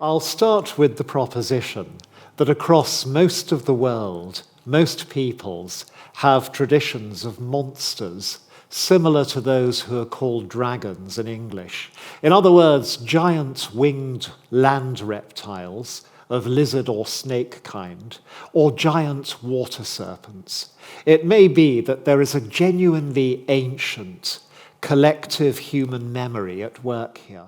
I'll start with the proposition that across most of the world, most peoples have traditions of monsters similar to those who are called dragons in English. In other words, giant winged land reptiles of lizard or snake kind, or giant water serpents. It may be that there is a genuinely ancient, collective human memory at work here.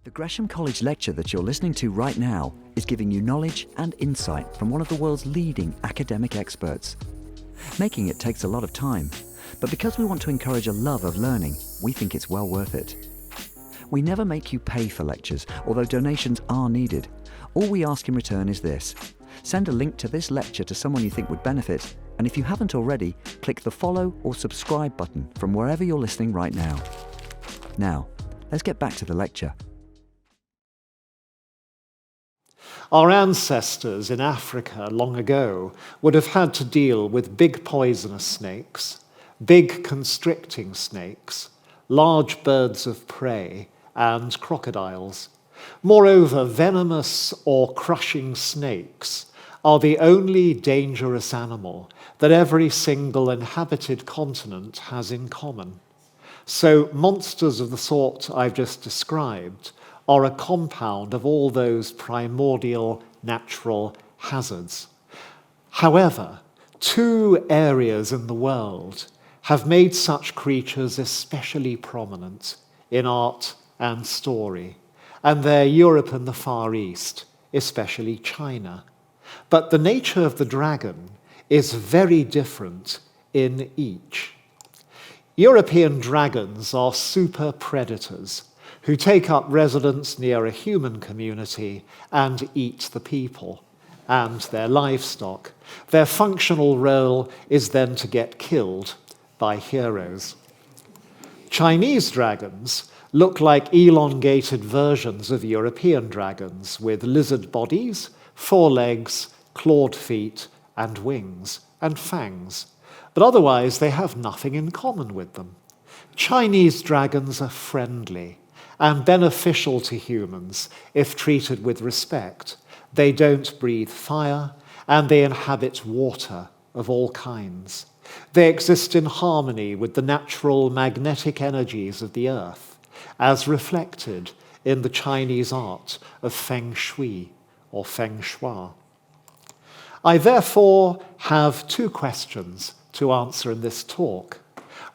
The Gresham College lecture that you're listening to right now is giving you knowledge and insight from one of the world's leading academic experts. Making it takes a lot of time, but because we want to encourage a love of learning, we think it's well worth it. We never make you pay for lectures, although donations are needed. All we ask in return is this: send a link to this lecture to someone you think would benefit, and if you haven't already, click the follow or subscribe button from wherever you're listening right now. Now, let's get back to the lecture. Our ancestors in Africa long ago would have had to deal with big poisonous snakes, big constricting snakes, large birds of prey, and crocodiles. Moreover, venomous or crushing snakes are the only dangerous animal that every single inhabited continent has in common. So monsters of the sort I've just described are a compound of all those primordial natural hazards. However, two areas in the world have made such creatures especially prominent in art and story, and they're Europe and the Far East, especially China. But the nature of the dragon is very different in each. European dragons are super predators who take up residence near a human community and eat the people and their livestock. Their functional role is then to get killed by heroes. Chinese dragons look like elongated versions of European dragons with lizard bodies, 4 legs, clawed feet, and wings, and fangs. But otherwise, they have nothing in common with them. Chinese dragons are friendly and beneficial to humans if treated with respect. They don't breathe fire, and they inhabit water of all kinds. They exist in harmony with the natural magnetic energies of the earth, as reflected in the Chinese art of Feng Shui or Feng Shui. I therefore have 2 questions to answer in this talk.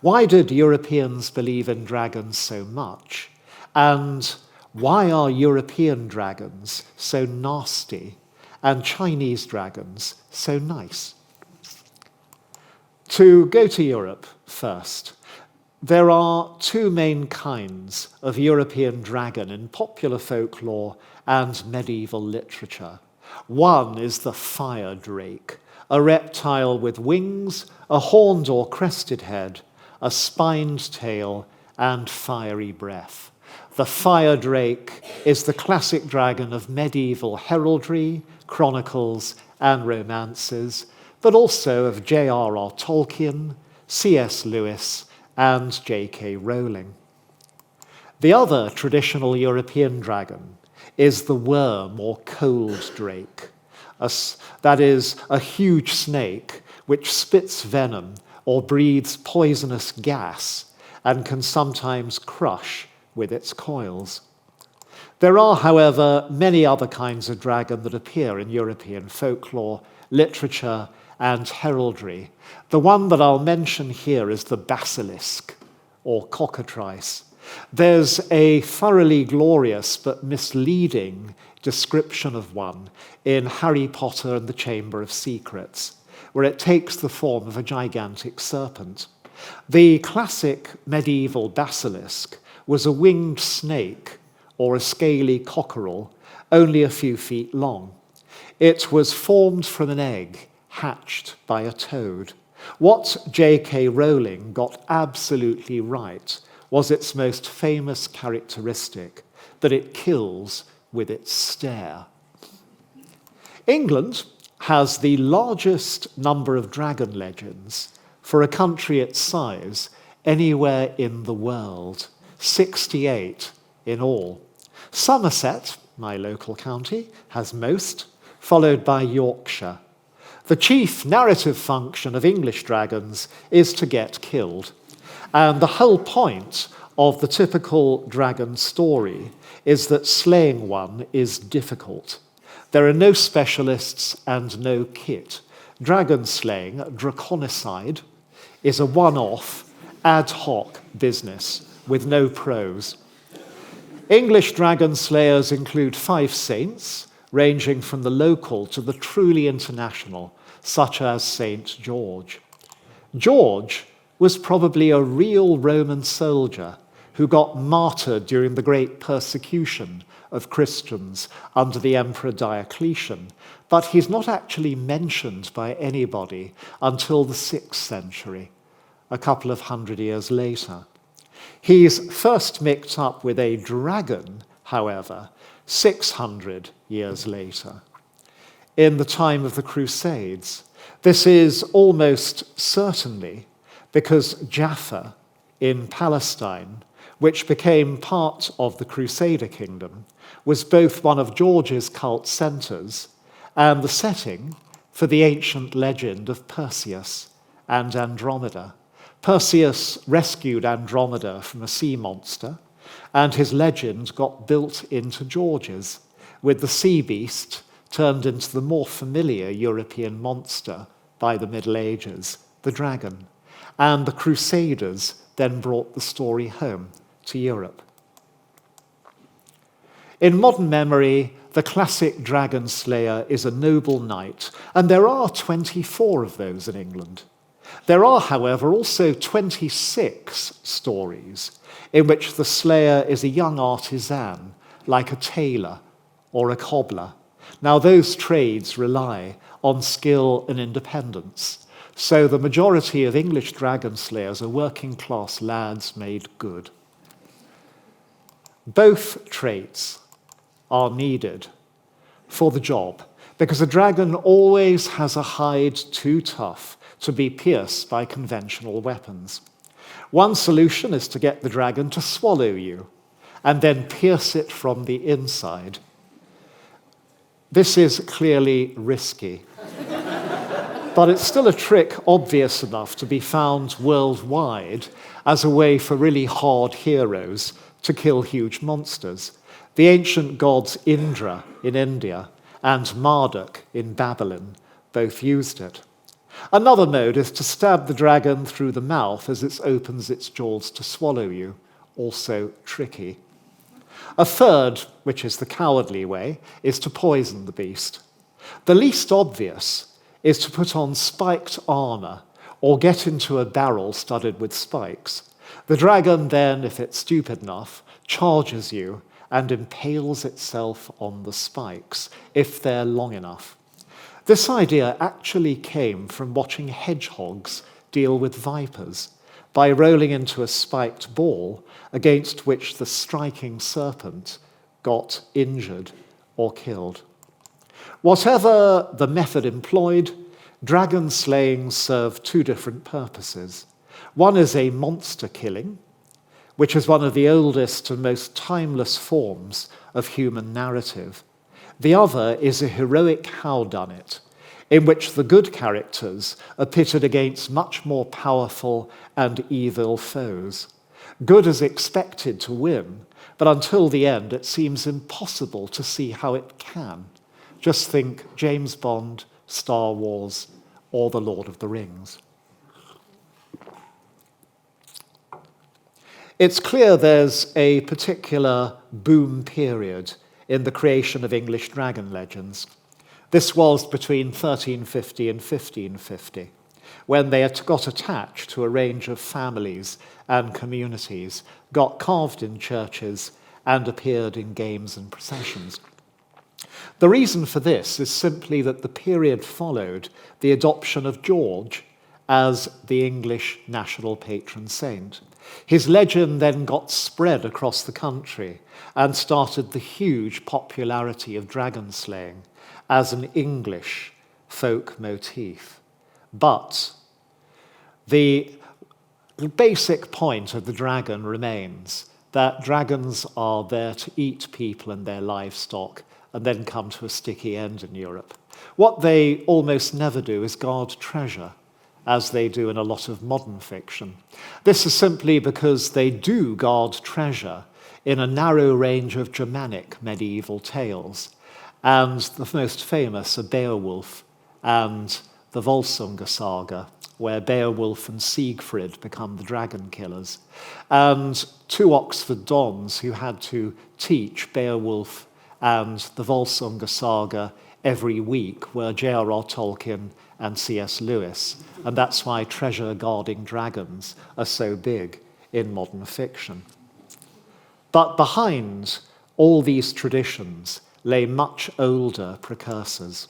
Why did Europeans believe in dragons so much? And why are European dragons so nasty and Chinese dragons so nice? To go to Europe first, there are 2 main kinds of European dragon in popular folklore and medieval literature. One is the fire drake, a reptile with wings, a horned or crested head, a spined tail, and fiery breath. The fire drake is the classic dragon of medieval heraldry, chronicles, and romances, but also of J.R.R. Tolkien, C.S. Lewis, and J.K. Rowling. The other traditional European dragon is the worm or cold drake. That is, a huge snake which spits venom or breathes poisonous gas and can sometimes crush with its coils. There are, however, many other kinds of dragon that appear in European folklore, literature, and heraldry. The one that I'll mention here is the basilisk, or cockatrice. There's a thoroughly glorious but misleading description of one in Harry Potter and the Chamber of Secrets, where it takes the form of a gigantic serpent. The classic medieval basilisk was a winged snake or a scaly cockerel, only a few feet long. It was formed from an egg hatched by a toad. What J.K. Rowling got absolutely right was its most famous characteristic, that it kills with its stare. England has the largest number of dragon legends for a country its size anywhere in the world, 68 in all. Somerset my local county, has most, followed by Yorkshire. The chief narrative function of English dragons is to get killed. And the whole point of the typical dragon story is that slaying one is difficult. There are no specialists and no kit. Dragon slaying, draconicide, is a one-off, ad hoc business with no pros. English dragon slayers include 5 saints, ranging from the local to the truly international, such as St. George. George was probably a real Roman soldier who got martyred during the great persecution of Christians under the Emperor Diocletian, but he's not actually mentioned by anybody until the 6th century, a couple of hundred years later. He's first mixed up with a dragon, however, 600 years later, in the time of the Crusades. This is almost certainly because Jaffa in Palestine, which became part of the Crusader kingdom, was both one of George's cult centers and the setting for the ancient legend of Perseus and Andromeda. Perseus rescued Andromeda from a sea monster, and his legend got built into George's, with the sea beast turned into the more familiar European monster by the Middle Ages, the dragon. And the Crusaders then brought the story home to Europe. In modern memory, the classic dragon slayer is a noble knight, and there are 24 of those in England. There are, however, also 26 stories in which the slayer is a young artisan, like a tailor or a cobbler. Now, those trades rely on skill and independence, so the majority of English dragon slayers are working-class lads made good. Both traits are needed for the job, because a dragon always has a hide too tough to be pierced by conventional weapons. One solution is to get the dragon to swallow you and then pierce it from the inside. This is clearly risky, but it's still a trick obvious enough to be found worldwide as a way for really hard heroes to kill huge monsters. The ancient gods Indra in India and Marduk in Babylon both used it. Another mode is to stab the dragon through the mouth as it opens its jaws to swallow you, also tricky. A third, which is the cowardly way, is to poison the beast. The least obvious is to put on spiked armor or get into a barrel studded with spikes. The dragon then, if it's stupid enough, charges you and impales itself on the spikes, if they're long enough. This idea actually came from watching hedgehogs deal with vipers by rolling into a spiked ball against which the striking serpent got injured or killed. Whatever the method employed, dragon slaying served 2 different purposes. One is a monster killing, which is one of the oldest and most timeless forms of human narrative. The other is a heroic howdunit, in which the good characters are pitted against much more powerful and evil foes. Good is expected to win, but until the end it seems impossible to see how it can. Just think James Bond, Star Wars, or The Lord of the Rings. It's clear there's a particular boom period in the creation of English dragon legends. This was between 1350 and 1550, when they got attached to a range of families and communities, got carved in churches, and appeared in games and processions. The reason for this is simply that the period followed the adoption of George as the English national patron saint. His legend then got spread across the country and started the huge popularity of dragon slaying as an English folk motif. But the basic point of the dragon remains that dragons are there to eat people and their livestock and then come to a sticky end in Europe. What they almost never do is guard treasure, as they do in a lot of modern fiction. This is simply because they do guard treasure in a narrow range of Germanic medieval tales, and the most famous are Beowulf and the Volsunga saga, where Beowulf and Siegfried become the dragon killers, and two Oxford dons who had to teach Beowulf and the Volsunga saga every week were J.R.R. Tolkien and C.S. Lewis, and that's why treasure-guarding dragons are so big in modern fiction. But behind all these traditions lay much older precursors.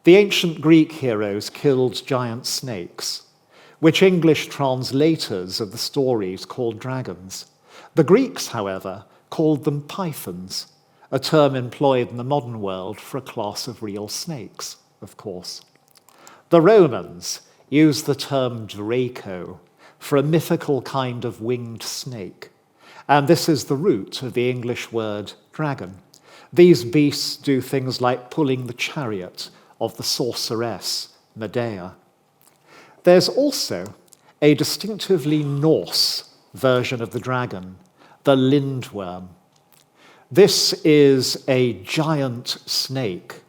The ancient Greek heroes killed giant snakes, which English translators of the stories called dragons. The Greeks, however, called them pythons, a term employed in the modern world for a class of real snakes, of course. The Romans used the term Draco for a mythical kind of winged snake, and this is the root of the English word dragon. These beasts do things like pulling the chariot of the sorceress Medea. There's also a distinctively Norse version of the dragon, the lindworm. This is a giant snake,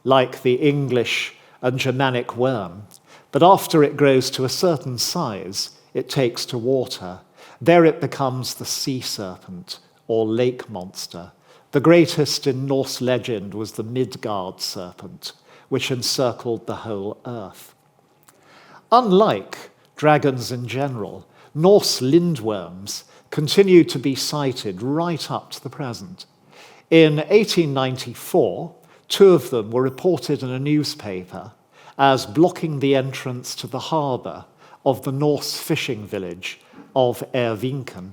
like the English and Germanic worm, but after it grows to a certain size, it takes to water. There it becomes the sea serpent, or lake monster. The greatest in Norse legend was the Midgard serpent, which encircled the whole earth. Unlike dragons in general, Norse lindworms continued to be sighted right up to the present. In 1894, two of them were reported in a newspaper as blocking the entrance to the harbour of the Norse fishing village of Ervinken.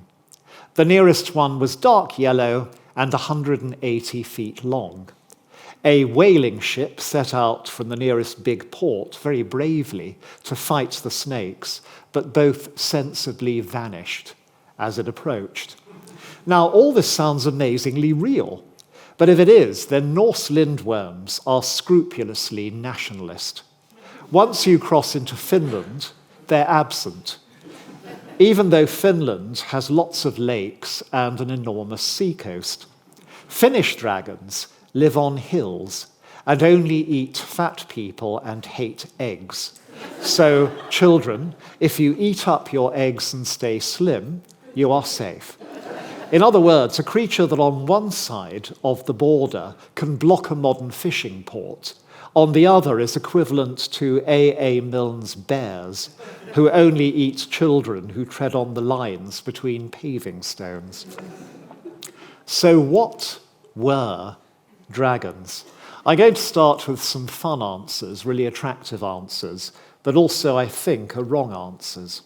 The nearest one was dark yellow and 180 feet long. A whaling ship set out from the nearest big port very bravely to fight the snakes, but both sensibly vanished as it approached. Now, all this sounds amazingly real, but if it is, then Norse lindworms are scrupulously nationalist. Once you cross into Finland, they're absent, even though Finland has lots of lakes and an enormous seacoast. Finnish dragons live on hills and only eat fat people and hate eggs. So, children, if you eat up your eggs and stay slim, you are safe. In other words, a creature that on one side of the border can block a modern fishing port, on the other is equivalent to A.A. Milne's bears, who only eat children who tread on the lines between paving stones. So what were dragons? I'm going to start with some fun answers, really attractive answers, but also, I think, are wrong answers.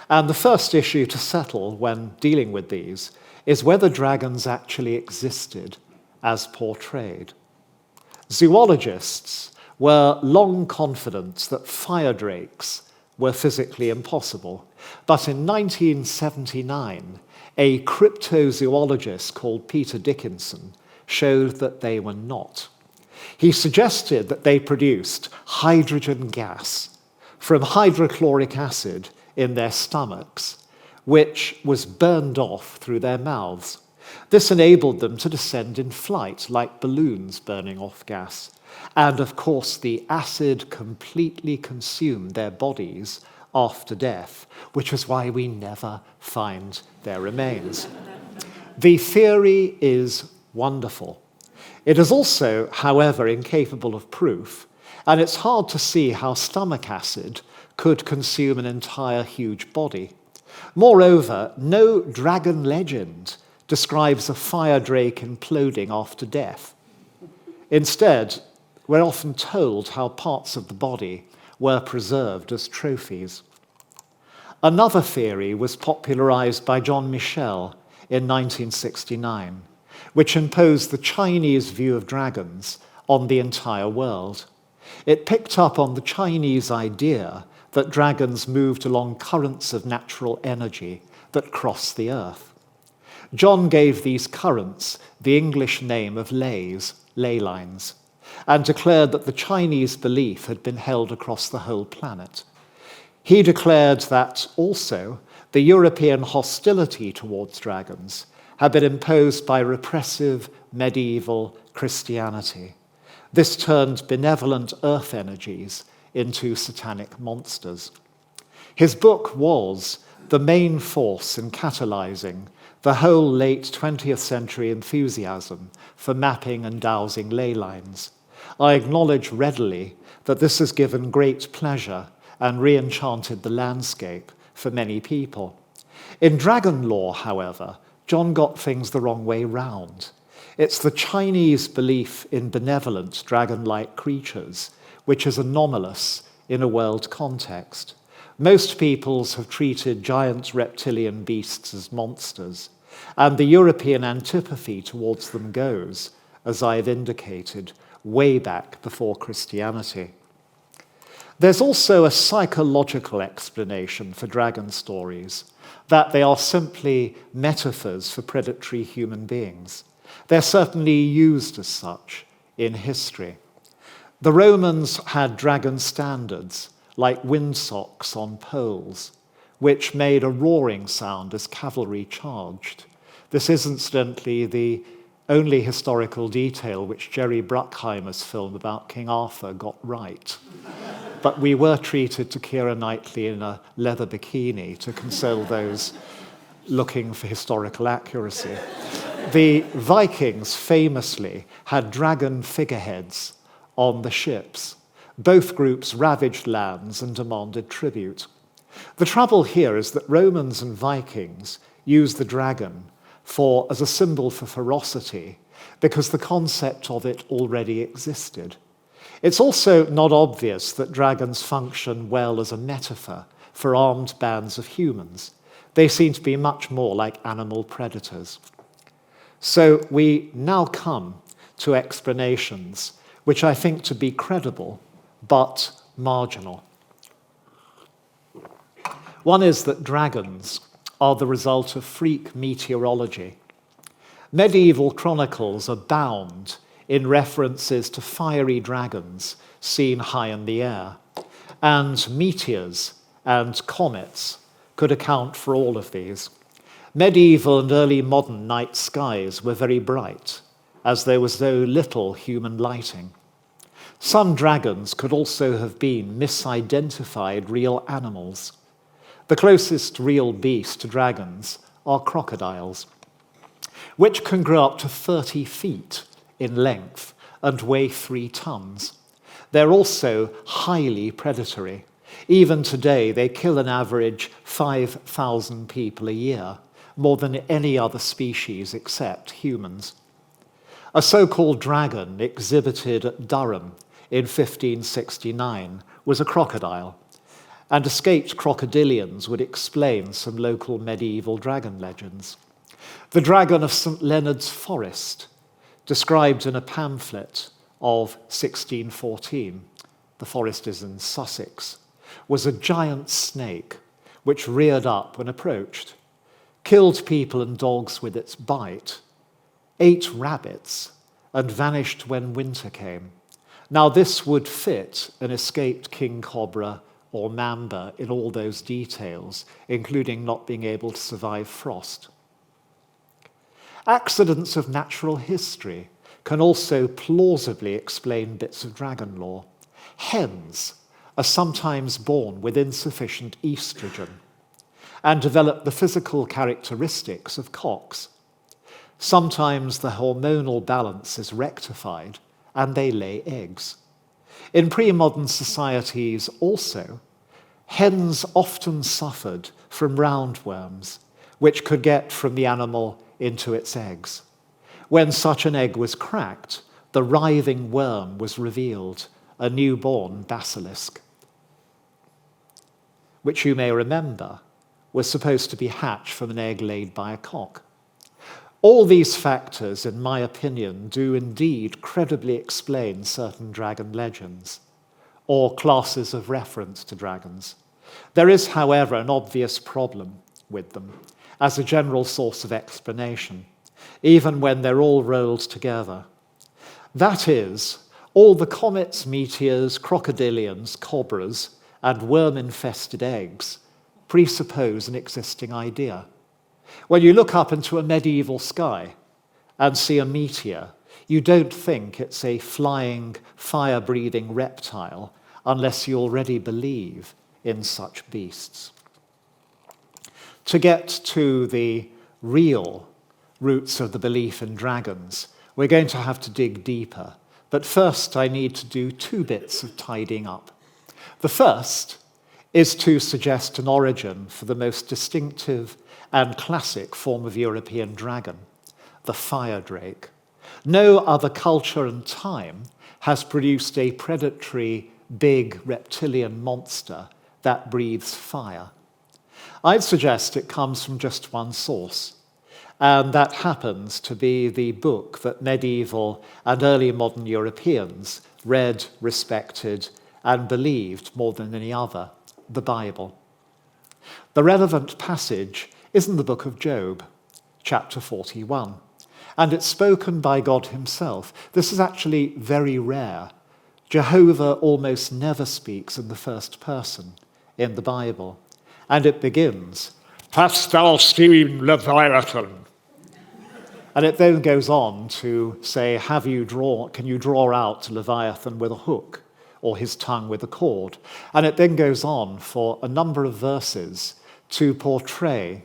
And the first issue to settle when dealing with these is whether dragons actually existed as portrayed. Zoologists were long confident that fire drakes were physically impossible, but in 1979, a cryptozoologist called Peter Dickinson showed that they were not. He suggested that they produced hydrogen gas from hydrochloric acid in their stomachs, which was burned off through their mouths. This enabled them to descend in flight, like balloons burning off gas. And of course, the acid completely consumed their bodies after death, which is why we never find their remains. The theory is wonderful. It is also, however, incapable of proof, and it's hard to see how stomach acid could consume an entire huge body. Moreover, no dragon legend describes a fire drake imploding after death. Instead, we're often told how parts of the body were preserved as trophies. Another theory was popularized by John Michel in 1969, which imposed the Chinese view of dragons on the entire world. It picked up on the Chinese idea that dragons moved along currents of natural energy that cross the earth. John gave these currents the English name of lays, ley lines, and declared that the Chinese belief had been held across the whole planet. He declared that also the European hostility towards dragons had been imposed by repressive medieval Christianity. This turned benevolent earth energies into satanic monsters. His book was the main force in catalyzing the whole late 20th century enthusiasm for mapping and dowsing ley lines. I acknowledge readily that this has given great pleasure and re-enchanted the landscape for many people. In dragon lore, however, John got things the wrong way round. It's the Chinese belief in benevolent dragon-like creatures which is anomalous in a world context. Most peoples have treated giant reptilian beasts as monsters, and the European antipathy towards them goes, as I've indicated, way back before Christianity. There's also a psychological explanation for dragon stories, that they are simply metaphors for predatory human beings. They're certainly used as such in history. The Romans had dragon standards, like windsocks on poles, which made a roaring sound as cavalry charged. This is incidentally the only historical detail which Jerry Bruckheimer's film about King Arthur got right. But we were treated to Keira Knightley in a leather bikini to console those looking for historical accuracy. The Vikings famously had dragon figureheads on the ships. Both groups ravaged lands and demanded tribute. The trouble here is that Romans and Vikings used the dragon as a symbol for ferocity because the concept of it already existed. It's also not obvious that dragons function well as a metaphor for armed bands of humans. They seem to be much more like animal predators. So we now come to explanations which I think to be credible but marginal. One is that dragons are the result of freak meteorology. Medieval chronicles abound in references to fiery dragons seen high in the air, and meteors and comets could account for all of these. Medieval and early modern night skies were very bright, as there was so little human lighting. Some dragons could also have been misidentified real animals. The closest real beast to dragons are crocodiles, which can grow up to 30 feet in length and weigh 3 tons. They're also highly predatory. Even today, they kill an average 5,000 people a year, more than any other species except humans. A so-called dragon exhibited at Durham in 1569 was a crocodile, and escaped crocodilians would explain some local medieval dragon legends. The dragon of St. Leonard's Forest, described in a pamphlet of 1614, the forest is in Sussex, was a giant snake which reared up when approached, killed people and dogs with its bite, ate rabbits, and vanished when winter came. Now this would fit an escaped king cobra or mamba in all those details, including not being able to survive frost. Accidents of natural history can also plausibly explain bits of dragon lore. Hens are sometimes born with insufficient estrogen and develop the physical characteristics of cocks. Sometimes the hormonal balance is rectified and they lay eggs. In pre-modern societies also, hens often suffered from roundworms, which could get from the animal into its eggs. When such an egg was cracked, the writhing worm was revealed, a newborn basilisk, which you may remember was supposed to be hatched from an egg laid by a cock. All these factors, in my opinion, do indeed credibly explain certain dragon legends, or classes of reference to dragons. There is, however, an obvious problem with them, as a general source of explanation, even when they're all rolled together. That is, all the comets, meteors, crocodilians, cobras, and worm-infested eggs presuppose an existing idea. When you look up into a medieval sky and see a meteor, you don't think it's a flying, fire-breathing reptile unless you already believe in such beasts. To get to the real roots of the belief in dragons, we're going to have to dig deeper. But first, I need to do 2 bits of tidying up. The first is to suggest an origin for the most distinctive and classic form of European dragon, the fire drake. No other culture and time has produced a predatory, big reptilian monster that breathes fire. I'd suggest it comes from just one source, and that happens to be the book that medieval and early modern Europeans read, respected, and believed more than any other, the Bible. The relevant passage is in the book of Job, chapter 41, and it's spoken by God himself. This is actually very rare. Jehovah almost never speaks in the first person in the Bible, and it begins, "Hast thou seen Leviathan?" And it then goes on to say, can you draw out Leviathan with a hook, or his tongue with a cord? And it then goes on for a number of verses to portray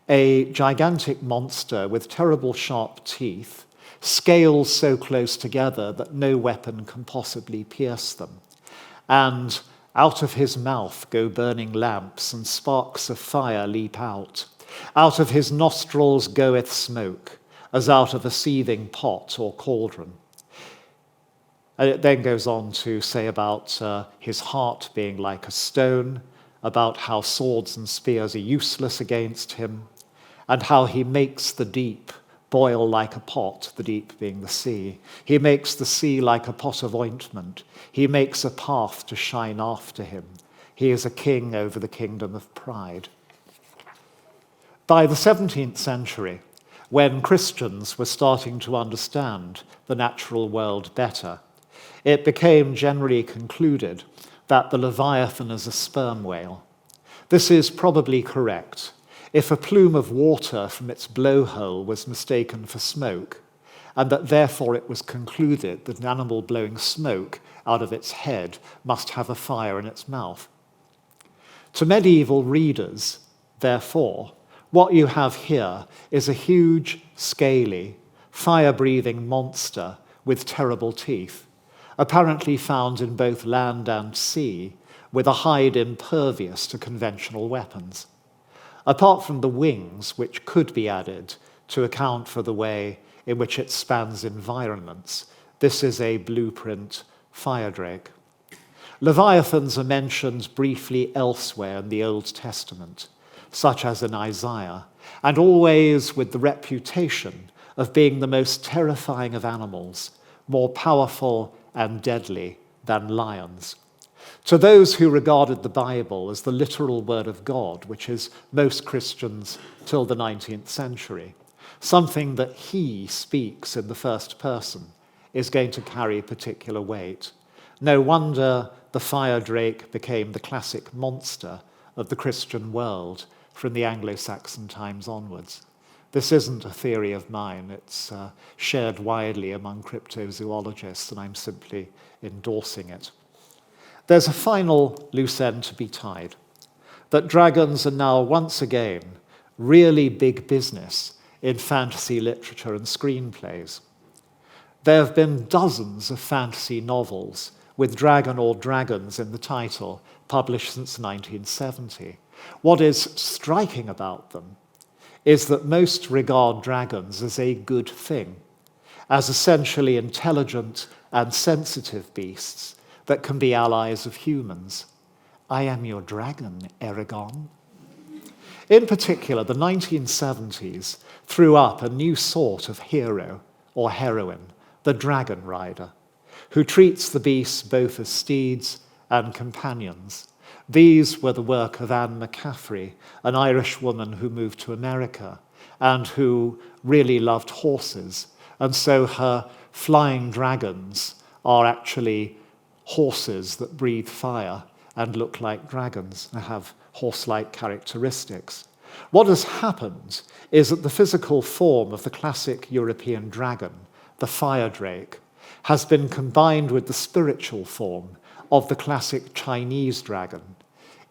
a gigantic monster with terrible sharp teeth, scales so close together that no weapon can possibly pierce them. And out of his mouth go burning lamps, and sparks of fire leap out. Out of his nostrils goeth smoke, as out of a seething pot or cauldron. And it then goes on to say about his heart being like a stone, about how swords and spears are useless against him, and how he makes the deep boil like a pot, the deep being the sea. He makes the sea like a pot of ointment. He makes a path to shine after him. He is a king over the kingdom of pride. By the 17th century, when Christians were starting to understand the natural world better, it became generally concluded that the Leviathan is a sperm whale. This is probably correct. If a plume of water from its blowhole was mistaken for smoke, and that therefore it was concluded that an animal blowing smoke out of its head must have a fire in its mouth. To medieval readers, therefore, what you have here is a huge, scaly, fire-breathing monster with terrible teeth, apparently found in both land and sea, with a hide impervious to conventional weapons. Apart from the wings, which could be added to account for the way in which it spans environments, this is a blueprint fire drake. Leviathans are mentioned briefly elsewhere in the Old Testament, such as in Isaiah, and always with the reputation of being the most terrifying of animals, more powerful and deadly than lions. To those who regarded the Bible as the literal word of God, which is most Christians till the 19th century, something that he speaks in the first person is going to carry particular weight. No wonder the fire drake became the classic monster of the Christian world from the Anglo-Saxon times onwards. This isn't a theory of mine. It's shared widely among cryptozoologists, and I'm simply endorsing it. There's a final loose end to be tied, that dragons are now once again really big business in fantasy literature and screenplays. There have been dozens of fantasy novels with dragon or dragons in the title, published since 1970. What is striking about them is that most regard dragons as a good thing, as essentially intelligent and sensitive beasts that can be allies of humans. I am your dragon, Eragon. In particular, the 1970s threw up a new sort of hero or heroine, the dragon rider, who treats the beasts both as steeds and companions, These were the work of Anne McCaffrey, an Irish woman who moved to America and who really loved horses. And so her flying dragons are actually horses that breathe fire and look like dragons and have horse-like characteristics. What has happened is that the physical form of the classic European dragon, the fire drake, has been combined with the spiritual form of the classic Chinese dragon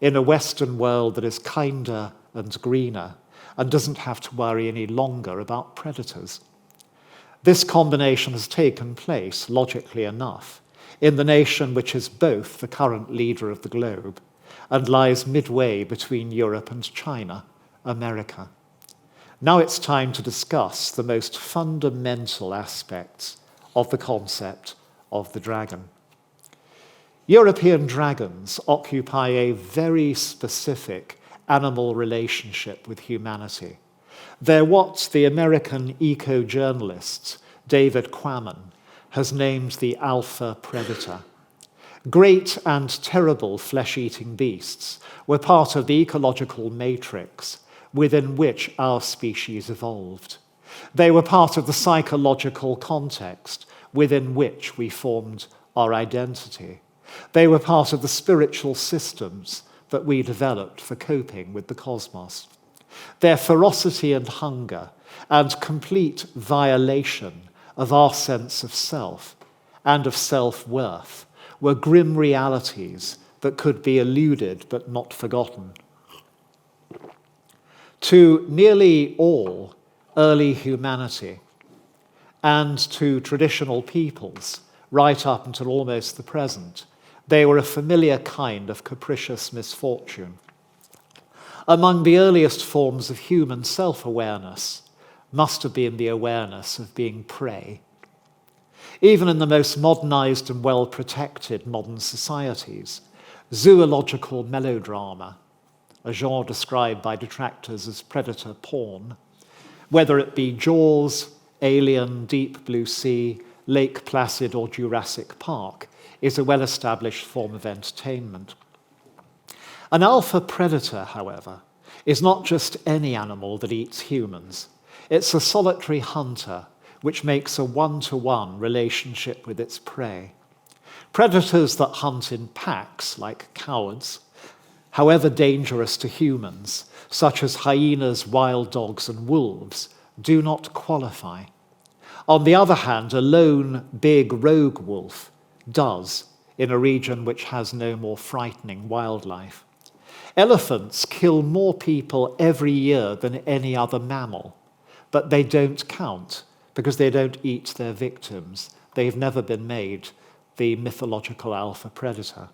in a Western world that is kinder and greener and doesn't have to worry any longer about predators. This combination has taken place, logically enough, in the nation which is both the current leader of the globe and lies midway between Europe and China, America. Now it's time to discuss the most fundamental aspects of the concept of the dragon. European dragons occupy a very specific animal relationship with humanity. They're what the American eco-journalist David Quammen has named the alpha predator. Great and terrible flesh-eating beasts were part of the ecological matrix within which our species evolved. They were part of the psychological context within which we formed our identity. They were part of the spiritual systems that we developed for coping with the cosmos. Their ferocity and hunger and complete violation of our sense of self and of self-worth were grim realities that could be eluded but not forgotten. To nearly all early humanity and to traditional peoples, right up until almost the present, they were a familiar kind of capricious misfortune. Among the earliest forms of human self-awareness must have been the awareness of being prey. Even in the most modernized and well-protected modern societies, zoological melodrama, a genre described by detractors as predator porn, whether it be Jaws, Alien, Deep Blue Sea, Lake Placid, or Jurassic Park, is a well-established form of entertainment. An alpha predator, however, is not just any animal that eats humans. It's a solitary hunter which makes a one-to-one relationship with its prey. Predators that hunt in packs, like cowards, however dangerous to humans, such as hyenas, wild dogs, and wolves, do not qualify. On the other hand, a lone, big rogue wolf does, in a region which has no more frightening wildlife. Elephants kill more people every year than any other mammal, but they don't count because they don't eat their victims. They've never been made the mythological alpha predator.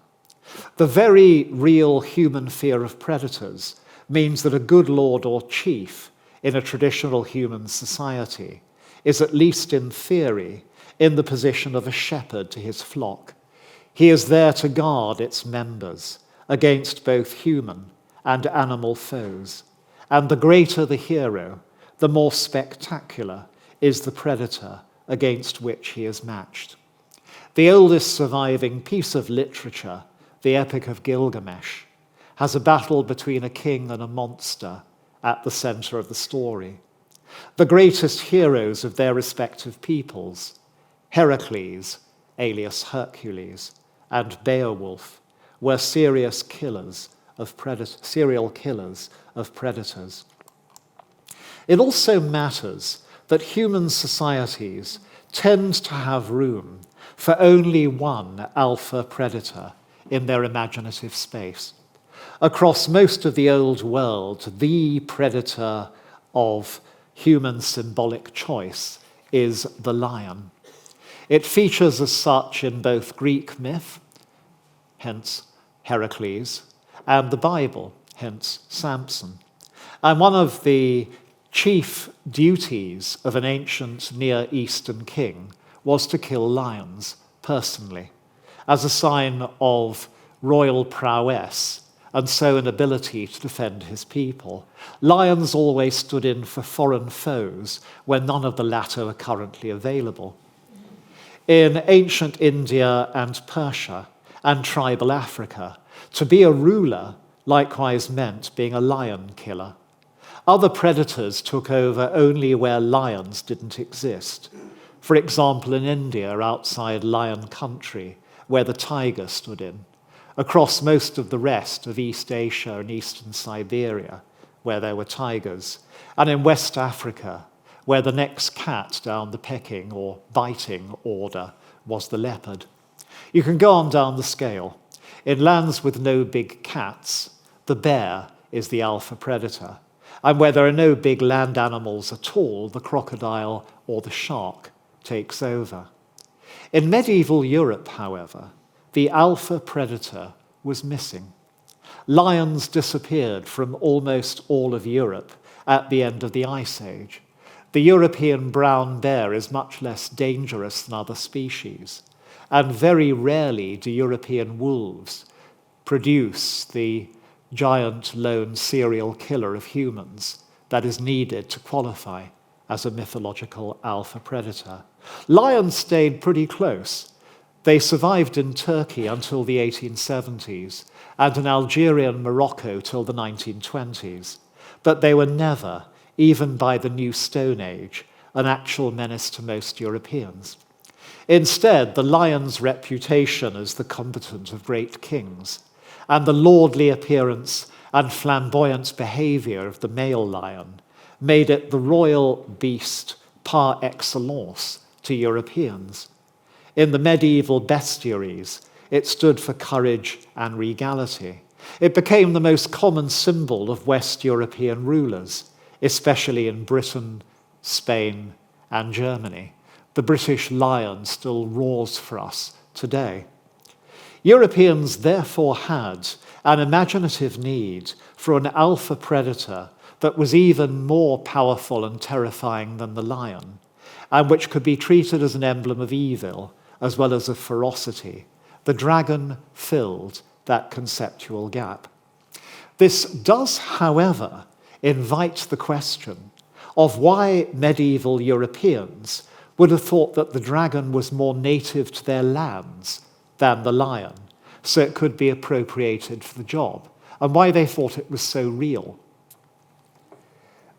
The very real human fear of predators means that a good lord or chief in a traditional human society is, at least in theory, in the position of a shepherd to his flock. He is there to guard its members against both human and animal foes. And the greater the hero, the more spectacular is the predator against which he is matched. The oldest surviving piece of literature, the Epic of Gilgamesh, has a battle between a king and a monster at the center of the story. The greatest heroes of their respective peoples, Heracles, alias Hercules, and Beowulf, were serial killers of predators. It also matters that human societies tend to have room for only one alpha predator in their imaginative space. Across most of the old world, the predator of human symbolic choice is the lion. It features as such in both Greek myth, hence Heracles, and the Bible, hence Samson. And one of the chief duties of an ancient Near Eastern king was to kill lions personally, as a sign of royal prowess and so an ability to defend his people. Lions always stood in for foreign foes when none of the latter were currently available. In ancient India and Persia and tribal Africa, To be a ruler likewise meant being a lion killer. Other predators took over only where lions didn't exist. For example, in India, outside lion country, where the tiger stood in, across most of the rest of East Asia and eastern Siberia, where there were tigers, and in West Africa, where the next cat down the pecking or biting order was the leopard. You can go on down the scale. In lands with no big cats, the bear is the alpha predator. And where there are no big land animals at all, the crocodile or the shark takes over. In medieval Europe, however, the alpha predator was missing. Lions disappeared from almost all of Europe at the end of the Ice Age. The European brown bear is much less dangerous than other species, and very rarely do European wolves produce the giant lone serial killer of humans that is needed to qualify as a mythological alpha predator. Lions stayed pretty close. They survived in Turkey until the 1870s and in Algeria and Morocco till the 1920s, but they were never, even by the New Stone Age, an actual menace to most Europeans. Instead, the lion's reputation as the combatant of great kings and the lordly appearance and flamboyant behavior of the male lion made it the royal beast par excellence to Europeans. In the medieval bestiaries, it stood for courage and regality. It became the most common symbol of West European rulers, especially in Britain, Spain, and Germany. The British lion still roars for us today. Europeans therefore had an imaginative need for an alpha predator that was even more powerful and terrifying than the lion, and which could be treated as an emblem of evil as well as of ferocity. The dragon filled that conceptual gap. This does, however, invite the question of why medieval Europeans would have thought that the dragon was more native to their lands than the lion, so it could be appropriated for the job, and why they thought it was so real.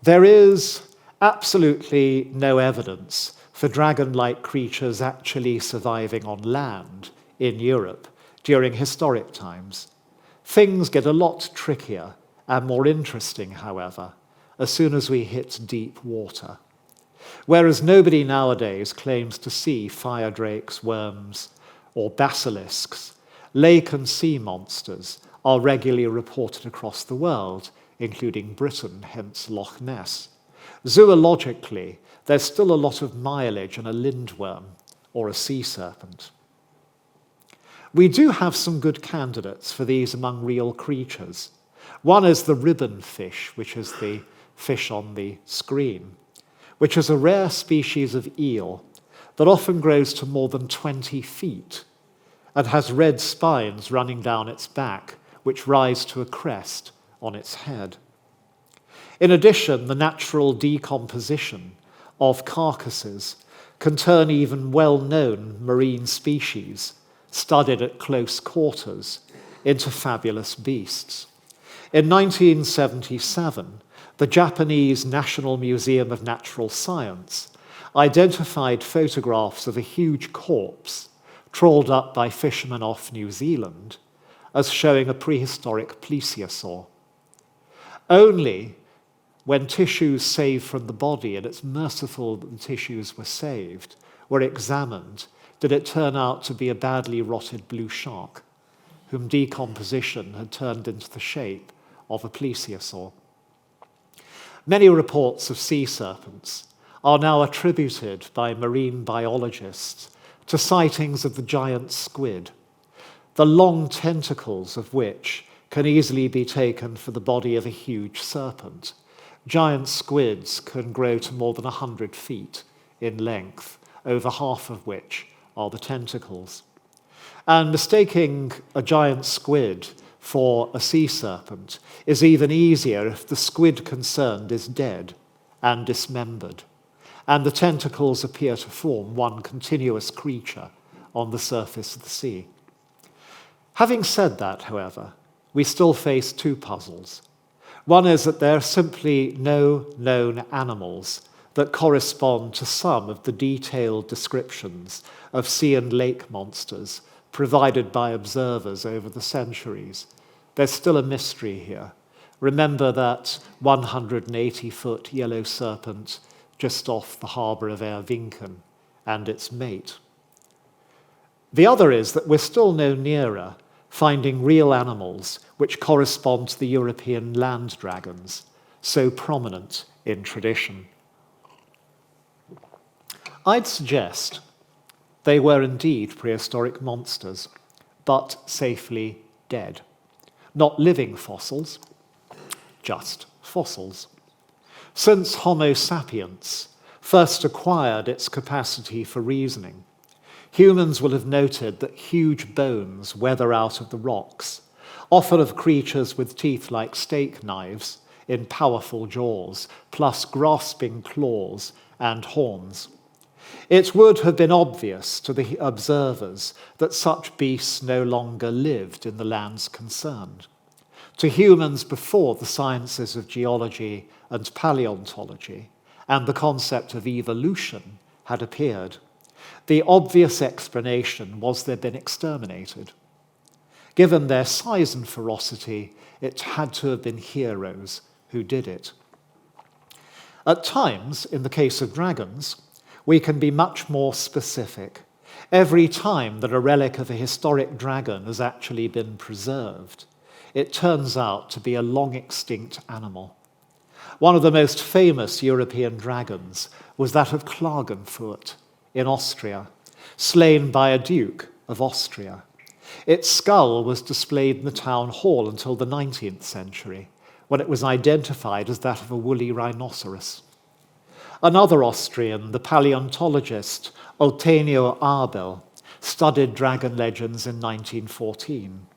There is absolutely no evidence for dragon-like creatures actually surviving on land in Europe during historic times. Things get a lot trickier and more interesting, however, as soon as we hit deep water. Whereas nobody nowadays claims to see fire drakes, worms, or basilisks, lake and sea monsters are regularly reported across the world, including Britain, hence Loch Ness. Zoologically, there's still a lot of mileage in a lindworm or a sea serpent. We do have some good candidates for these among real creatures. One is the ribbon fish, which is the fish on the screen, which is a rare species of eel that often grows to more than 20 feet and has red spines running down its back, which rise to a crest on its head. In addition, the natural decomposition of carcasses can turn even well-known marine species, studied at close quarters, into fabulous beasts. In 1977, the Japanese National Museum of Natural Science identified photographs of a huge corpse trawled up by fishermen off New Zealand as showing a prehistoric plesiosaur. Only when tissues saved from the body, and it's merciful that the tissues were saved, were examined, did it turn out to be a badly rotted blue shark, whom decomposition had turned into the shape of a plesiosaur. Many reports of sea serpents are now attributed by marine biologists to sightings of the giant squid, the long tentacles of which can easily be taken for the body of a huge serpent. Giant squids can grow to more than 100 feet in length, over half of which are the tentacles. And mistaking a giant squid for a sea serpent is even easier if the squid concerned is dead and dismembered, and the tentacles appear to form one continuous creature on the surface of the sea. Having said that, however, we still face two puzzles. One is that there are simply no known animals that correspond to some of the detailed descriptions of sea and lake monsters provided by observers over the centuries. There's still a mystery here. Remember that 180-foot yellow serpent just off the harbour of Ervinken and its mate. The other is that we're still no nearer finding real animals which correspond to the European land dragons, so prominent in tradition. I'd suggest they were indeed prehistoric monsters, but safely dead. Not living fossils, just fossils. Since Homo sapiens first acquired its capacity for reasoning, humans will have noted that huge bones weather out of the rocks, often of creatures with teeth like steak knives in powerful jaws, plus grasping claws and horns. It would have been obvious to the observers that such beasts no longer lived in the lands concerned. To humans before the sciences of geology and paleontology and the concept of evolution had appeared, the obvious explanation was they'd been exterminated. Given their size and ferocity, it had to have been heroes who did it. At times, in the case of dragons, we can be much more specific. Every time that a relic of a historic dragon has actually been preserved, it turns out to be a long-extinct animal. One of the most famous European dragons was that of Klagenfurt in Austria, slain by a duke of Austria. Its skull was displayed in the town hall until the 19th century, when it was identified as that of a woolly rhinoceros. Another Austrian, the paleontologist Ottenio Abel, studied dragon legends in 1914.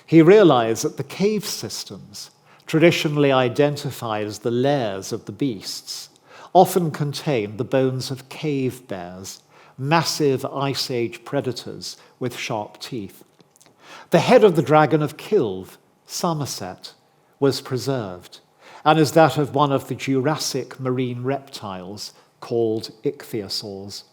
He realized that the cave systems, traditionally identified as the lairs of the beasts, often contained the bones of cave bears, massive Ice Age predators with sharp teeth. The head of the dragon of Kilve, Somerset, was preserved, and is that of one of the Jurassic marine reptiles called ichthyosaurs.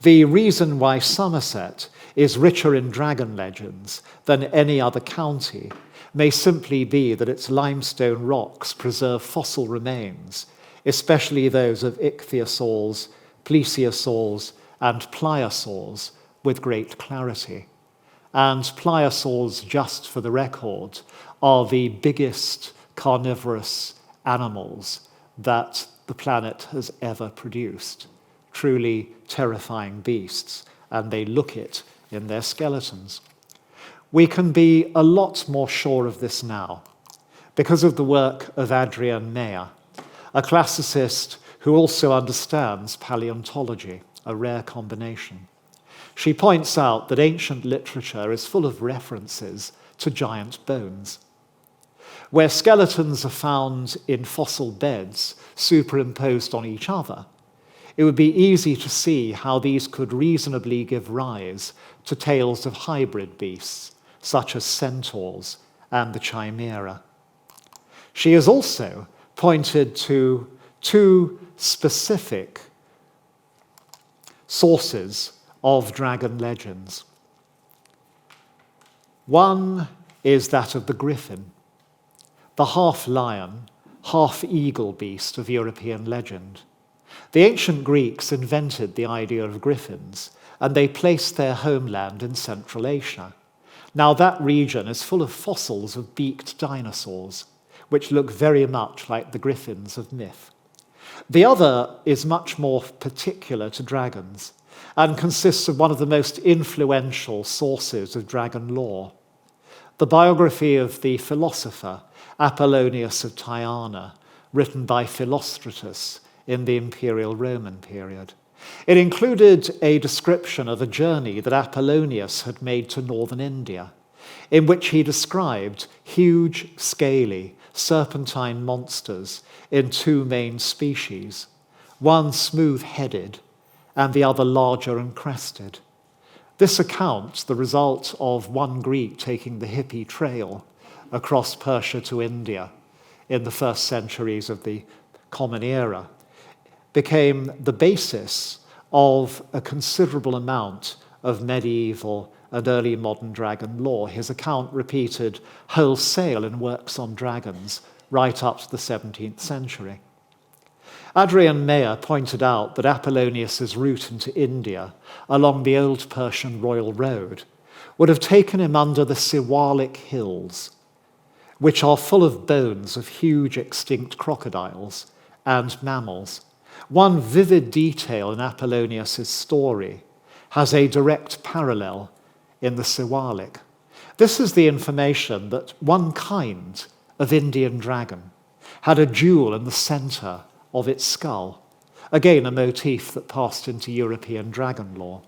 The reason why Somerset is richer in dragon legends than any other county may simply be that its limestone rocks preserve fossil remains, especially those of ichthyosaurs, plesiosaurs, and pliosaurs, with great clarity. And pliosaurs, just for the record, are the biggest carnivorous animals that the planet has ever produced. Truly terrifying beasts, and they look it in their skeletons. We can be a lot more sure of this now because of the work of Adrienne Meyer, a classicist who also understands paleontology, a rare combination. She points out that ancient literature is full of references to giant bones. Where skeletons are found in fossil beds superimposed on each other, it would be easy to see how these could reasonably give rise to tales of hybrid beasts, such as centaurs and the chimera. She has also pointed to two specific sources of dragon legends. One is that of the griffin, the half-lion, half-eagle beast of European legend. The ancient Greeks invented the idea of griffins, and they placed their homeland in Central Asia. Now that region is full of fossils of beaked dinosaurs, which look very much like the griffins of myth. The other is much more particular to dragons, and consists of one of the most influential sources of dragon lore, the biography of the philosopher Apollonius of Tyana, written by Philostratus in the Imperial Roman period. It included a description of a journey that Apollonius had made to northern India, in which he described huge, scaly, serpentine monsters in two main species, one smooth-headed and the other larger and crested. This account, the result of one Greek taking the hippie trail, across Persia to India in the first centuries of the Common Era, became the basis of a considerable amount of medieval and early modern dragon lore. His account repeated wholesale in works on dragons right up to the 17th century. Adrian Mayer pointed out that Apollonius's route into India along the old Persian royal road would have taken him under the Siwalik hills, which are full of bones of huge extinct crocodiles and mammals. One vivid detail in Apollonius's story has a direct parallel in the Siwalik. This is the information that one kind of Indian dragon had a jewel in the center of its skull, again a motif that passed into European dragon lore.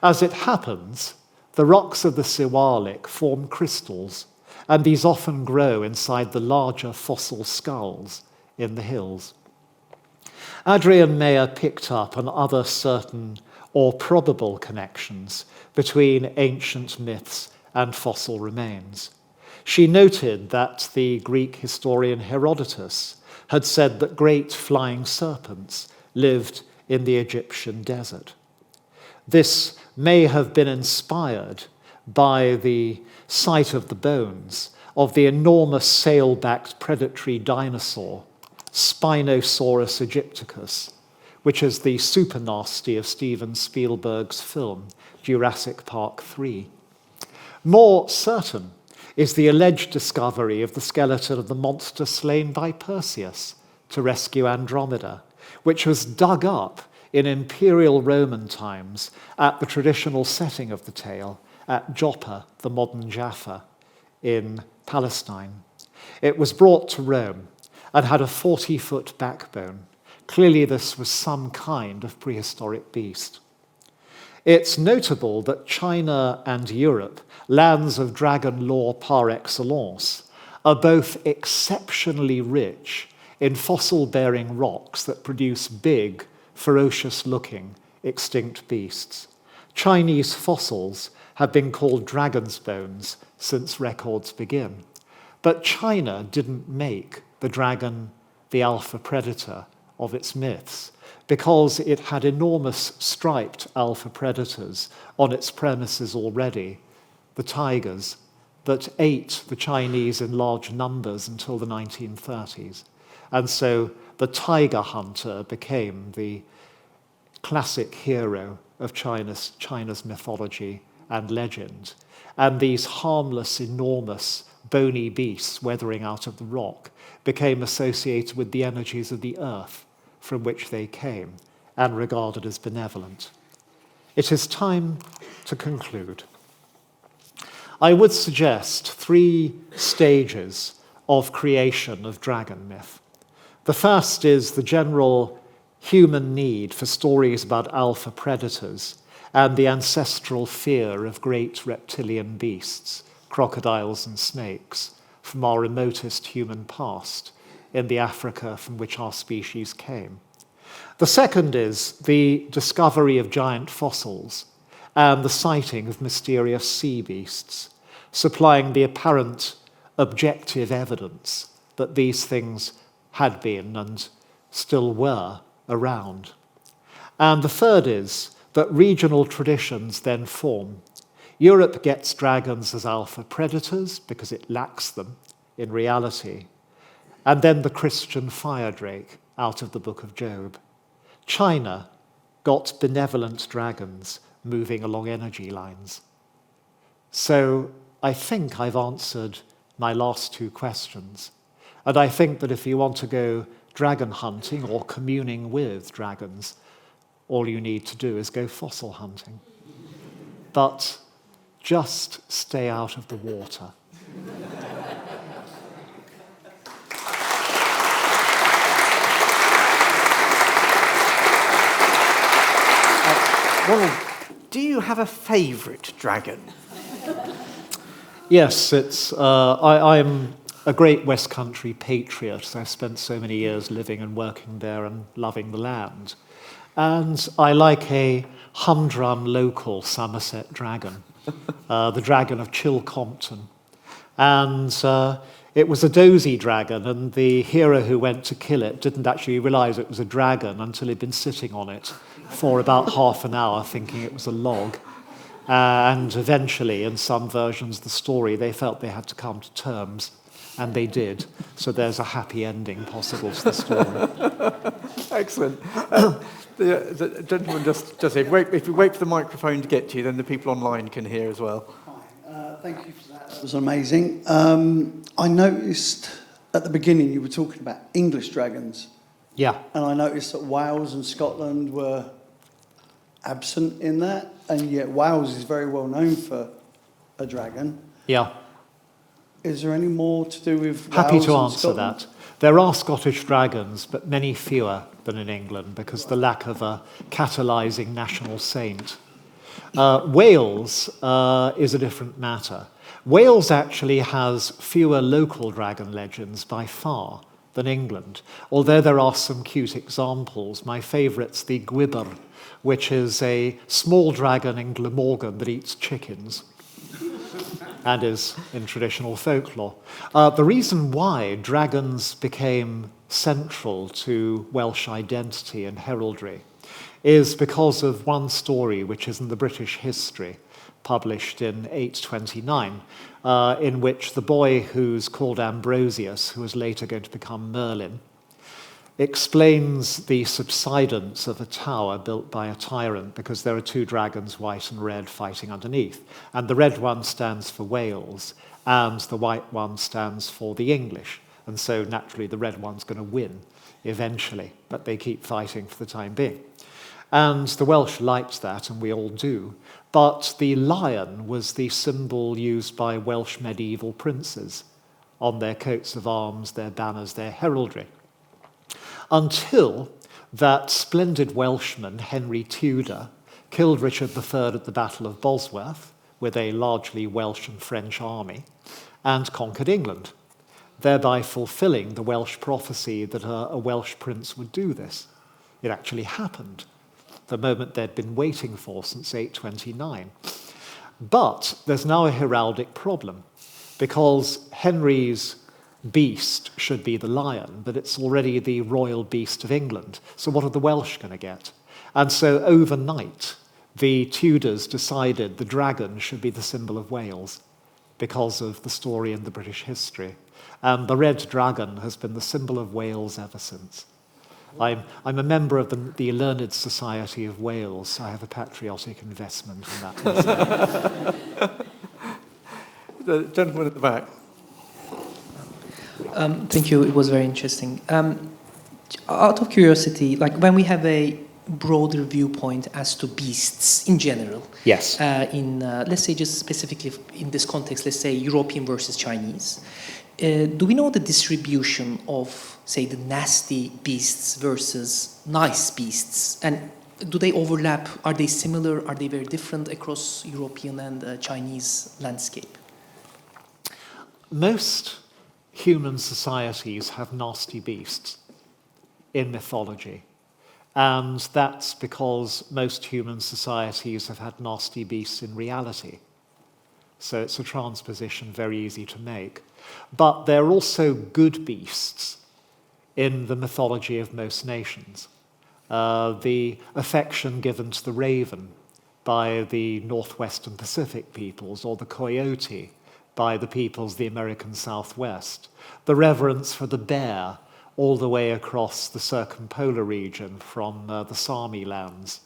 As it happens, the rocks of the Siwalik form crystals, and these often grow inside the larger fossil skulls in the hills. Adrian Mayer picked up on other certain or probable connections between ancient myths and fossil remains. She noted that the Greek historian Herodotus had said that great flying serpents lived in the Egyptian desert. This may have been inspired by the sight of the bones of the enormous sail-backed predatory dinosaur, Spinosaurus aegypticus, which is the super nasty of Steven Spielberg's film, Jurassic Park 3. More certain is the alleged discovery of the skeleton of the monster slain by Perseus to rescue Andromeda, which was dug up in imperial Roman times at the traditional setting of the tale at Joppa, the modern Jaffa, in Palestine. It was brought to Rome and had a 40-foot backbone. Clearly this was some kind of prehistoric beast. It's notable that China and Europe, lands of dragon lore par excellence, are both exceptionally rich in fossil-bearing rocks that produce big, ferocious-looking, extinct beasts. Chinese fossils have been called dragon's bones since records begin. But China didn't make the dragon the alpha predator of its myths, because it had enormous striped alpha predators on its premises already, the tigers, that ate the Chinese in large numbers until the 1930s. And so the tiger hunter became the classic hero of China's mythology and legend. And these harmless, enormous, bony beasts weathering out of the rock became associated with the energies of the earth from which they came and regarded as benevolent. It is time to conclude. I would suggest 3 stages of creation of dragon myth. The first is the general human need for stories about alpha predators and the ancestral fear of great reptilian beasts, crocodiles and snakes, from our remotest human past in the Africa from which our species came. The second is the discovery of giant fossils and the sighting of mysterious sea beasts, supplying the apparent objective evidence that these things had been and still were around. And the third is that regional traditions then form. Europe gets dragons as alpha predators because it lacks them in reality. And then the Christian fire drake out of the book of Job. China got benevolent dragons moving along energy lines. So I think I've answered my last 2 questions. And I think that if you want to go dragon hunting or communing with dragons, all you need to do is go fossil hunting. But just stay out of the water. Ronald, do you have a favourite dragon? Yes, I'm a great West Country patriot. I've spent so many years living and working there and loving the land. And I like a humdrum local Somerset dragon, the dragon of Chilcompton. And it was a dozy dragon, and the hero who went to kill it didn't actually realize it was a dragon until he'd been sitting on it for about half an hour thinking it was a log. And eventually, in some versions of the story, they felt they had to come to terms, and they did. So there's a happy ending possible to the story. Excellent. The gentleman just said, if you wait for the microphone to get to you, then the people online can hear as well. Hi, thank you for that. That was amazing. I noticed at the beginning you were talking about English dragons. Yeah. And I noticed that Wales and Scotland were absent in that, and yet Wales is very well known for a dragon. Yeah. Is there any more to do with Happy Wales to and answer Scotland? that. There are Scottish dragons, but many fewer than in England because of the lack of a catalysing national saint. Wales is a different matter. Wales actually has fewer local dragon legends by far than England, although there are some cute examples. My favourite's the Gwibber, which is a small dragon in Glamorgan that eats chickens and is in traditional folklore. The reason why dragons became central to Welsh identity and heraldry is because of one story which is in the British history, published in 829, in which the boy who's called Ambrosius, who is later going to become Merlin, explains the subsidence of a tower built by a tyrant because there are two dragons, white and red, fighting underneath. And the red one stands for Wales, and the white one stands for the English. And so naturally the red one's going to win eventually, but they keep fighting for the time being. And the Welsh liked that, and we all do. But the lion was the symbol used by Welsh medieval princes on their coats of arms, their banners, their heraldry. Until that splendid Welshman, Henry Tudor, killed Richard III at the Battle of Bosworth with a largely Welsh and French army and conquered England, thereby fulfilling the Welsh prophecy that a Welsh prince would do this. It actually happened, the moment they'd been waiting for since 829. But there's now a heraldic problem, because Henry's beast should be the lion, but it's already the royal beast of England. So what are the Welsh going to get? And so overnight, the Tudors decided the dragon should be the symbol of Wales because of the story in the British history. And the red dragon has been the symbol of Wales ever since. I'm a member of the Learned Society of Wales, so I have a patriotic investment in that. The gentleman at the back. Thank you. It was very interesting. Out of curiosity, like when we have a broader viewpoint as to beasts in general, Yes. Let's say just specifically in this context, let's say European versus Chinese, do we know the distribution of, say, the nasty beasts versus nice beasts? And do they overlap? Are they similar? Are they very different across European and Chinese landscape? Most human societies have nasty beasts in mythology. And that's because most human societies have had nasty beasts in reality. So it's a transposition very easy to make. But there are also good beasts in the mythology of most nations. The affection given to the raven by the Northwestern Pacific peoples, or the coyote by the peoples of the American Southwest, the reverence for the bear all the way across the circumpolar region from the Sami lands,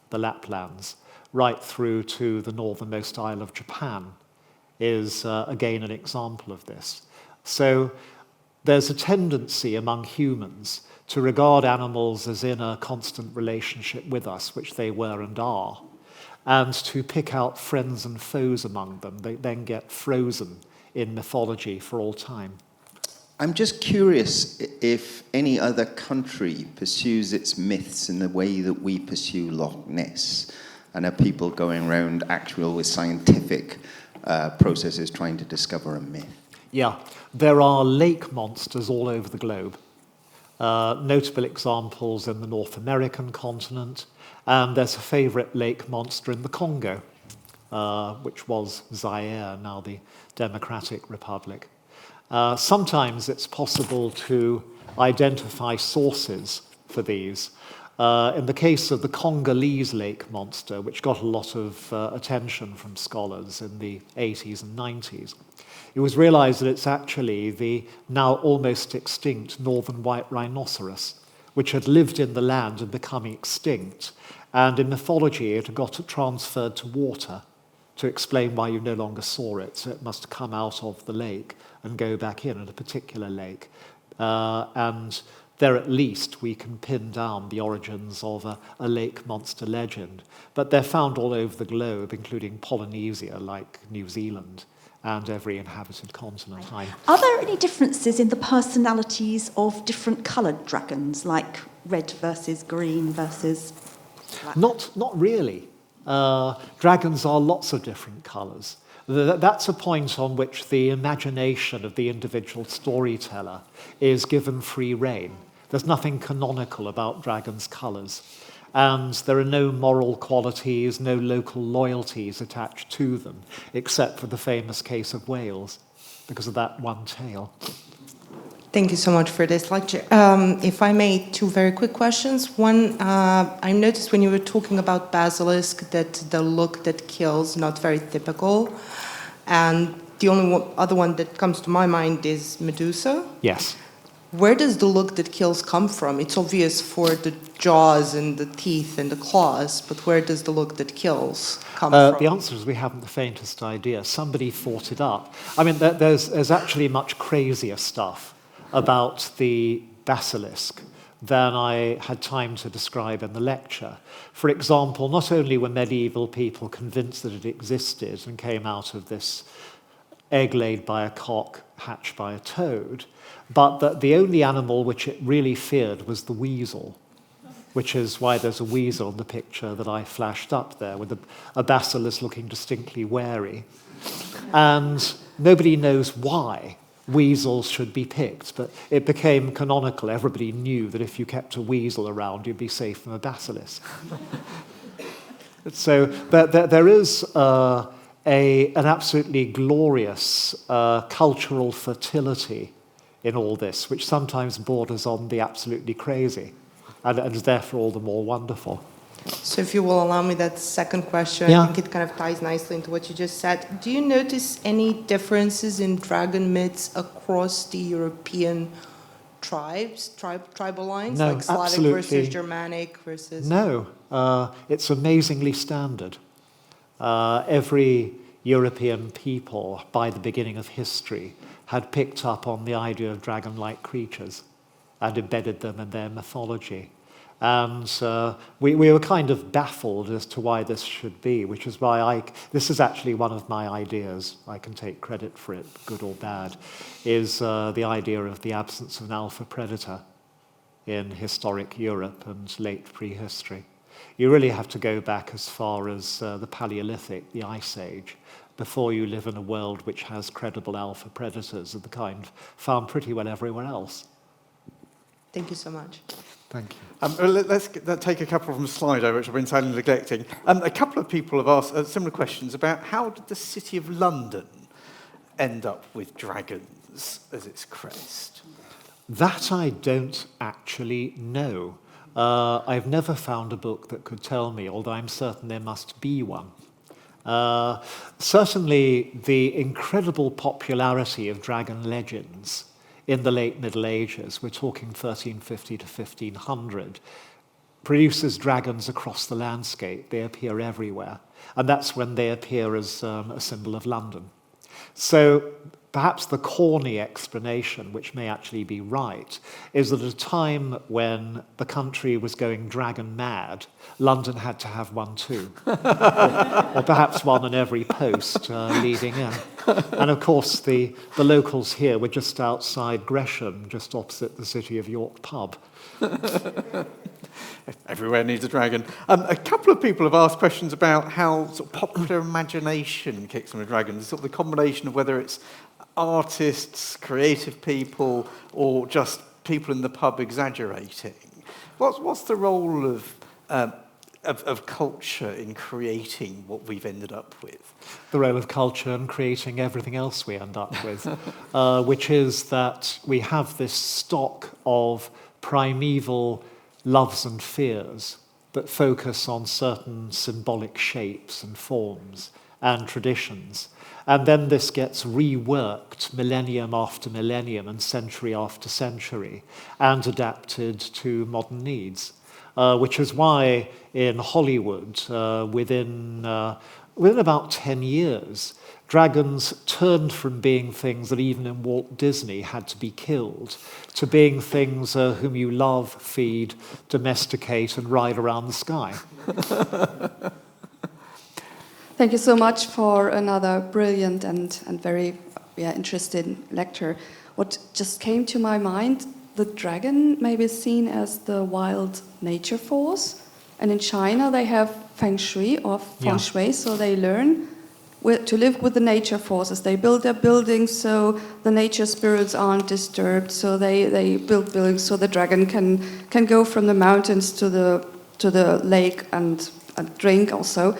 the Laplands, right through to the northernmost isle of Japan is again an example of this. So there's a tendency among humans to regard animals as in a constant relationship with us, which they were and are, and to pick out friends and foes among them. They then get frozen in mythology for all time. I'm just curious if any other country pursues its myths in the way that we pursue Loch Ness, and are people going around actual with scientific processes trying to discover a myth? Yeah, there are lake monsters all over the globe. Notable examples in the North American continent, and there's a favourite lake monster in the Congo, which was Zaire, now the Democratic Republic. Sometimes it's possible to identify sources for these. In the case of the Congolese lake monster, which got a lot of attention from scholars in the 80s and 90s, it was realized that it's actually the now almost extinct northern white rhinoceros, which had lived in the land and become extinct. And in mythology, it had got transferred to water to explain why you no longer saw it. So it must come out of the lake and go back in at a particular lake. And there at least we can pin down the origins of a lake monster legend. But they're found all over the globe, including Polynesia, like New Zealand, and every inhabited continent. Are there any differences in the personalities of different coloured dragons, like red versus green versus black? Not really. Dragons are lots of different colours. That's a point on which the imagination of the individual storyteller is given free rein. There's nothing canonical about dragons' colours. And there are no moral qualities, no local loyalties attached to them, except for the famous case of Wales, because of that one tale. Thank you so much for this lecture. If I may, two very quick questions. One, I noticed when you were talking about basilisk that the look that kills, not very typical. And the only other one that comes to my mind is Medusa. Yes. Where does the look that kills come from? It's obvious for the jaws and the teeth and the claws, but where does the look that kills come from? The answer is we haven't the faintest idea. Somebody thought it up. I mean, there's actually much crazier stuff about the basilisk than I had time to describe in the lecture. For example, not only were medieval people convinced that it existed and came out of this egg laid by a cock, hatched by a toad, but that the only animal which it really feared was the weasel, which is why there's a weasel in the picture that I flashed up there, with a basilisk looking distinctly wary. And nobody knows why weasels should be picked, but it became canonical. Everybody knew that if you kept a weasel around, you'd be safe from a basilisk. So there is an absolutely glorious cultural fertility in all this, which sometimes borders on the absolutely crazy, and is therefore all the more wonderful. So if you will allow me that second question, Yeah. I think it kind of ties nicely into what you just said. Do you notice any differences in dragon myths across the European tribes, tribal lines? No, like Slavic absolutely. versus Germanic versus... No, it's amazingly standard. Every European people, by the beginning of history, had picked up on the idea of dragon-like creatures and embedded them in their mythology. And we were kind of baffled as to why this should be, which is why this is actually one of my ideas, I can take credit for it, good or bad, is the idea of the absence of an alpha predator in historic Europe and late prehistory. You really have to go back as far as the Paleolithic, the Ice Age, before you live in a world which has credible alpha predators of the kind found pretty well everywhere else. Thank you so much. Thank you. Let's take a couple from Slido, which I've been sadly neglecting. A couple of people have asked similar questions about how did the City of London end up with dragons as its crest? That I don't actually know. I've never found a book that could tell me, although I'm certain there must be one. Certainly, the incredible popularity of dragon legends in the late Middle Ages, we're talking 1350 to 1500, produces dragons across the landscape. They appear everywhere. And that's when they appear as a symbol of London. So perhaps the corny explanation, which may actually be right, is that at a time when the country was going dragon mad, London had to have one too. or perhaps one on every post leading in. And of course, the locals here were just outside Gresham, just opposite the City of York pub. Everywhere needs a dragon. A couple of people have asked questions about how sort of popular imagination kicks on a dragon. Sort of the combination of whether it's artists, creative people, or just people in the pub exaggerating. What's the role of of culture in creating what we've ended up with? The role of culture in creating everything else we end up with, which is that we have this stock of primeval loves and fears that focus on certain symbolic shapes and forms and traditions. And then this gets reworked millennium after millennium and century after century and adapted to modern needs, which is why in Hollywood, within about 10 years, dragons turned from being things that even in Walt Disney had to be killed to being things whom you love, feed, domesticate, and ride around the sky. Thank you so much for another brilliant and very interesting lecture. What just came to my mind, the dragon may be seen as the wild nature force, and in China they have feng shui or feng shui, so they learn to live with the nature forces. They build their buildings so the nature spirits aren't disturbed, so they build buildings so the dragon can go from the mountains to the lake and drink also.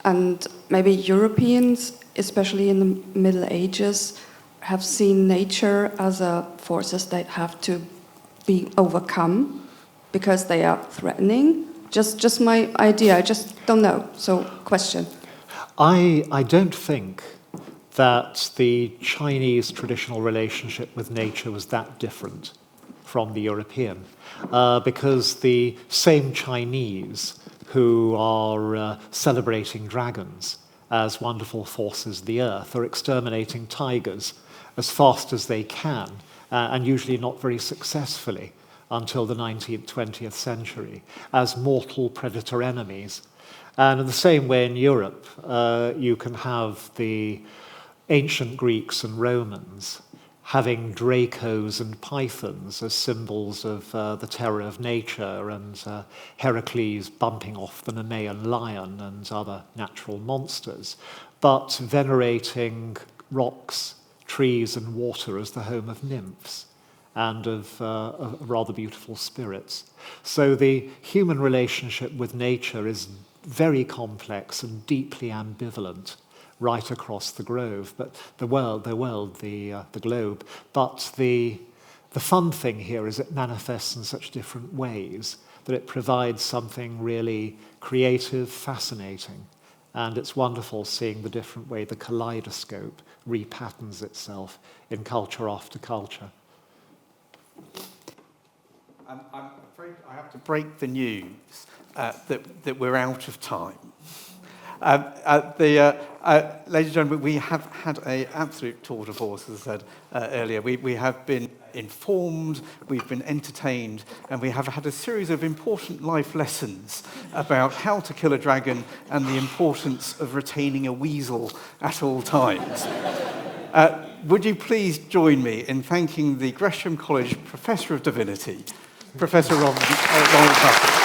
And maybe Europeans, especially in the Middle Ages, have seen nature as a forces that have to be overcome because they are threatening. Just my idea, I just don't know. So, question. I don't think that the Chinese traditional relationship with nature was that different from the European, because the same Chinese who are celebrating dragons as wonderful forces of the earth are exterminating tigers as fast as they can, and usually not very successfully until the 19th, 20th century, as mortal predator enemies. And in the same way in Europe, you can have the ancient Greeks and Romans having dracos and pythons as symbols of the terror of nature, and Heracles bumping off the Nemean lion and other natural monsters, but venerating rocks, trees, and water as the home of nymphs and of rather beautiful spirits. So the human relationship with nature is very complex and deeply ambivalent right across the globe, but the globe. But the fun thing here is it manifests in such different ways that it provides something really creative, fascinating, and it's wonderful seeing the different way the kaleidoscope repatterns itself in culture after culture. I'm afraid I have to break the news that we're out of time. Ladies and gentlemen, we have had an absolute tour de force, as I said earlier. We have been informed, we've been entertained, and we have had a series of important life lessons about how to kill a dragon and the importance of retaining a weasel at all times. Would you please join me in thanking the Gresham College Professor of Divinity, Professor Ronald Hutton.